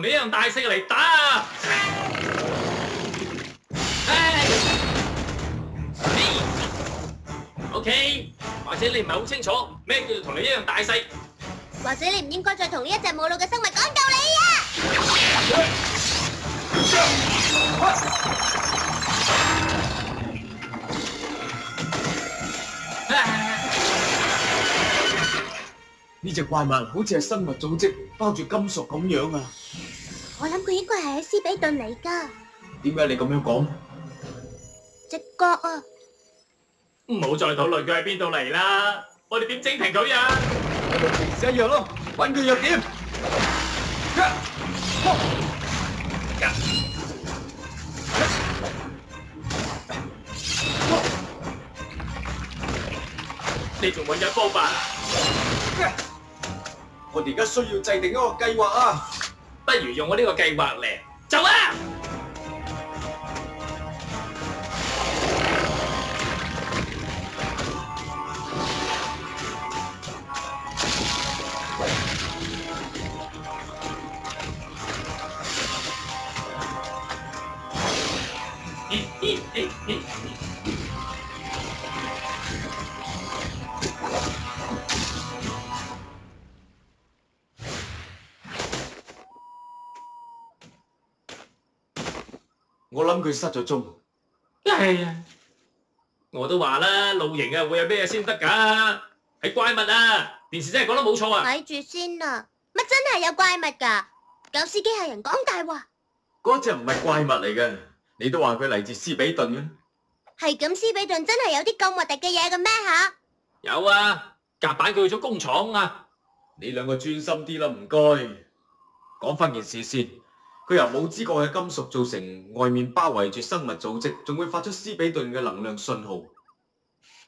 你一樣大細嚟打啊！OK， 或者你唔係好清楚咩叫做同你一樣大細，或者你唔應該再同呢一隻冇腦嘅生物講道理啊！呢隻怪物好似係生物組織包住金屬咁樣啊！我諗佢應該係喺斯比頓嚟㗎。點解你咁樣講？直覺啊！唔好再討論佢喺邊度嚟啦！我哋點整停佢啊？我哋平時一樣咯，揾佢弱點。你仲揾緊方法？我哋而家需要制定一個計劃啊！不如用我呢個計劃嚟走啊！我諗佢失咗蹤。哎呀，我都話啦，露營啊會有咩先得㗎？係怪物啊！電視真係講得冇錯啊！睇住先啊！乜真係有怪物㗎？狗屎機械人講大話。嗰隻唔係怪物嚟嘅，你都話佢嚟自斯比頓嘅。係咁，斯比頓真係有啲咁核突嘅嘢嘅咩嚇？有啊，夾板佢去咗工廠啊！你兩個專心啲啦，唔該。講翻件事先，佢由冇知覺嘅金屬造成，外面包圍住生物組織，仲會發出斯比頓嘅能量信號。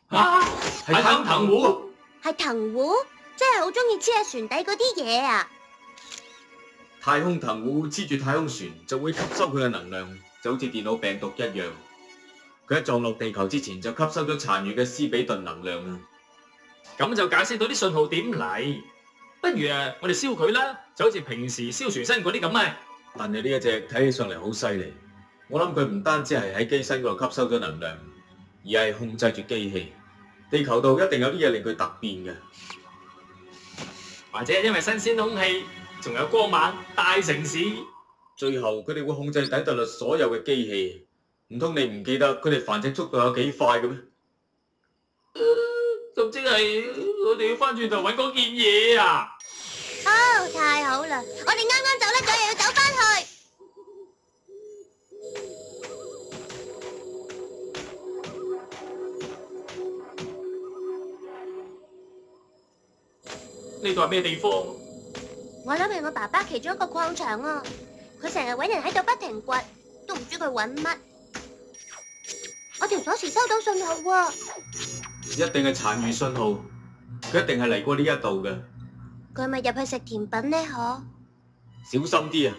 啊！係太空藤壺，係藤壺，真係好中意黐喺船底嗰啲嘢啊！太空藤壺黐住太空船，就會吸收佢嘅能量，就好似電腦病毒一樣。佢喺撞落地球之前就吸收咗殘餘嘅斯比頓能量啦。咁就解釋到啲信號點嚟。不如啊，我哋燒佢啦，就好似平時燒船身嗰啲咁啊。但係呢一隻睇起上嚟好犀利，我諗佢唔單止係喺機身嗰度吸收咗能量，而係控制住機器。地球度一定有啲嘢令佢突變嘅，或者係因為新鮮空氣，仲有光猛大城市。最後佢哋會控制底特律所有嘅機器。唔通你唔記得佢哋繁殖速度有幾快嘅咩？咁即係我哋要翻轉頭揾嗰件嘢啊！哦，太好啦！我哋啱啱走甩咗，又要走翻去。呢度係咩地方？我諗係我爸爸其中一個礦場啊！佢成日揾人喺度不停掘，都唔知佢揾乜。我條鎖匙收到信號喎，一定係殘餘信號，佢一定係嚟過呢一度嘅。佢咪入去食甜品呢？嗬！小心啲啊！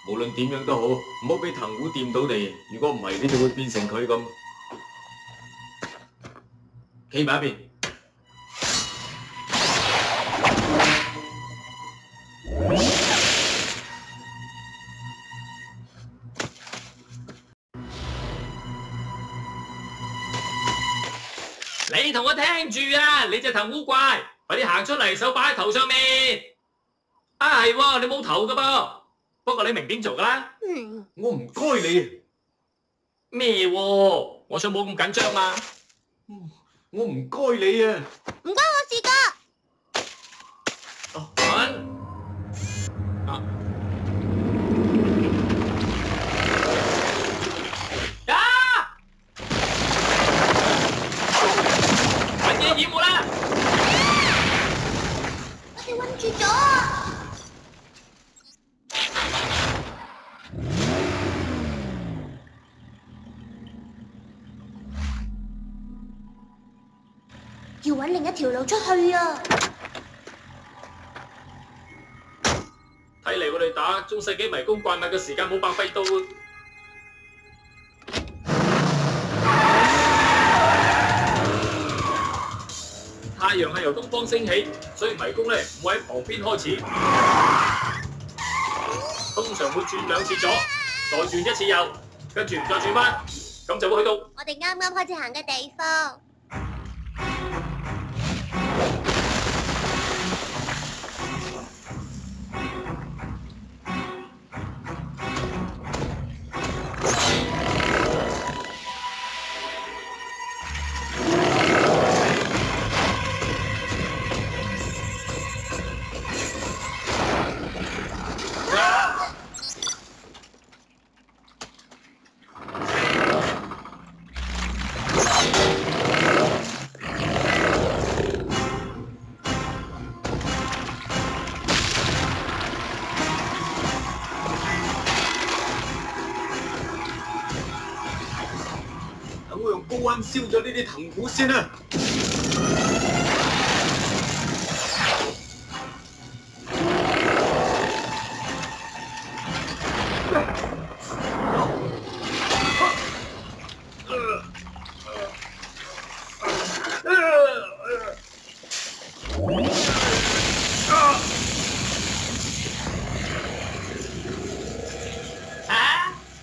無論點樣都好，唔好俾藤壺掂到你。如果唔係，你就會變成佢咁。企埋一邊。你同我聽住啊！你隻藤壺怪，快啲行出嚟，手擺喺頭上面。啊係喎，你冇頭噶噃，不過你明點做噶啦。我唔該你。咩喎？我想冇咁緊張嘛。我唔該你啊。唔關我事㗎。掩護啦！我哋困住咗。要揾另一條路出去啊！睇嚟我哋打中世紀迷宮怪物嘅時間冇白費到啊！太陽係由東方升起，所以迷宮咧唔會喺旁邊開始。通常會轉2次左，再轉1次右，跟住再轉彎，咁就會去到我哋啱啱開始行嘅地方。等我用高溫燒咗呢啲藤壺先啊！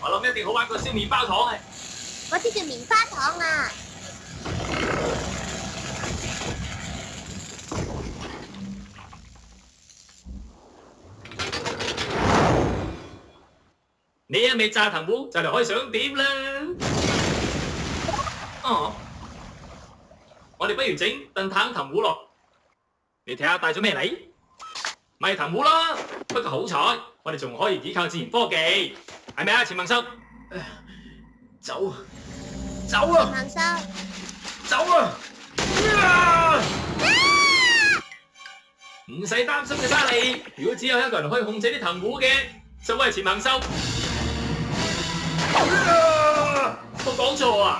我諗一定好玩過燒麵包糖啊！嗰啲叫棉花糖啊！呢一味炸藤壺就嚟可以上碟啦！哦，我哋不如整燉坦藤壺咯。你睇下帶咗咩嚟？咪藤壺啦！不過好彩，我哋仲可以依靠自然科技，係咪啊，錢孟秀？走！走啊！孟秀，走啊！唔使擔心嘅，莎莉。如果只有一個人可以控制啲藤壺嘅，就會係錢孟秀。我講錯啊！